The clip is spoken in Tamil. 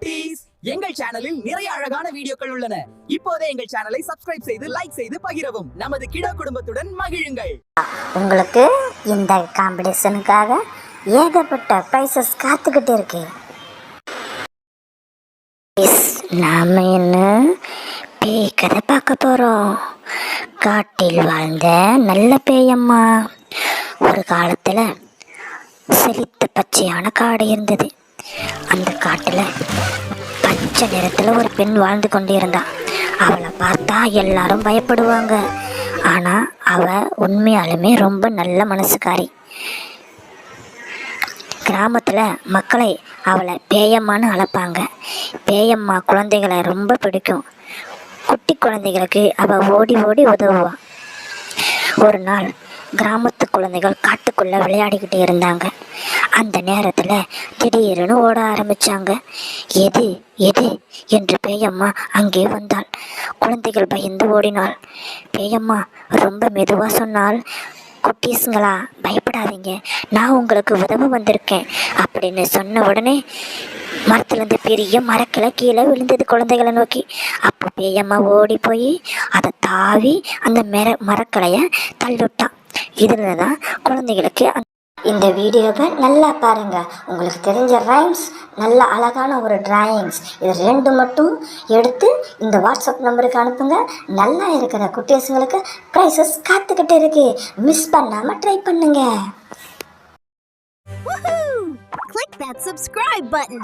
குட்டீஸ், எங்கள் சேனலில் நிறைய அழகான வீடியோக்கள் உள்ளன. இப்போதே எங்கள் சேனலை சப்ஸ்கிரைப் செய்து லைக் செய்து பகிரவும். நமது கிடா குடும்பத்துடன் மகிழுங்கள். உங்களுக்கு இந்த காம்படிஷனுக்காக ஏகப்பட்ட பிரைசஸ் காத்துக்கிட்டு இருக்கு. நாம என்ன பேய் கதை பார்க்க போறோம். காட்டில் வாழ்ந்த நல்ல பேயம்மா. ஒரு காலத்துல செழித்த பச்சையான காடு இருந்தது. அந்த காட்டுல பச்சை நிறத்துல ஒரு பெண் வாழ்ந்து கொண்டிருந்தா. அவளை பார்த்தா எல்லாரும் பயப்படுவாங்க. ஆனா அவ உண்மையாலுமே ரொம்ப நல்ல மனசுக்காரி. கிராமத்துல மக்களை அவளை பேயம்மான்னு அழைப்பாங்க. பேயம்மா குழந்தைகளை ரொம்ப பிடிக்கும். குட்டி குழந்தைகளுக்கு அவ ஓடி ஓடி உதவுவா. ஒரு நாள் கிராமத்து குழந்தைகள் காட்டுக்குள்ள விளையாடிக்கிட்டு இருந்தாங்க. அந்த நேரத்துல திடீர்னு ஓட ஆரம்பிச்சாங்க. எது எது என்று பேயம்மா அங்கே வந்தாள். குழந்தைகள் பயந்து ஓடினாள். பேயம்மா ரொம்ப மெதுவா சொன்னாள், குட்டீஸுங்களா, பயப்படாதீங்க, நான் உங்களுக்கு உதவ வந்திருக்கேன் அப்படின்னு சொன்ன உடனே மரத்துலேருந்து பெரிய மரக்கிளை கீழே விழுந்தது குழந்தைகளை நோக்கி. அப்போ பேயம்மா ஓடி போய் அதை தாவி அந்த மரக்கிளையை தள்ளிவிட்டான். இதில் தான் குழந்தைகளுக்கு இந்த வீடியோவை நல்லா பாருங்க. உங்களுக்கு தெரிஞ்ச ரைம்ஸ், நல்ல அழகான ஒரு டிராயிங்ஸ், இது ரெண்டு மட்டும் எடுத்து இந்த வாட்ஸ்அப் நம்பருக்கு அனுப்புங்க. நல்லா இருக்கிற குட்டீஸுங்களுக்கு ப்ரைஸஸ் காத்துக்கிட்டு இருக்கு. மிஸ் பண்ணாம ட்ரை பண்ணுங்க. Click that subscribe button.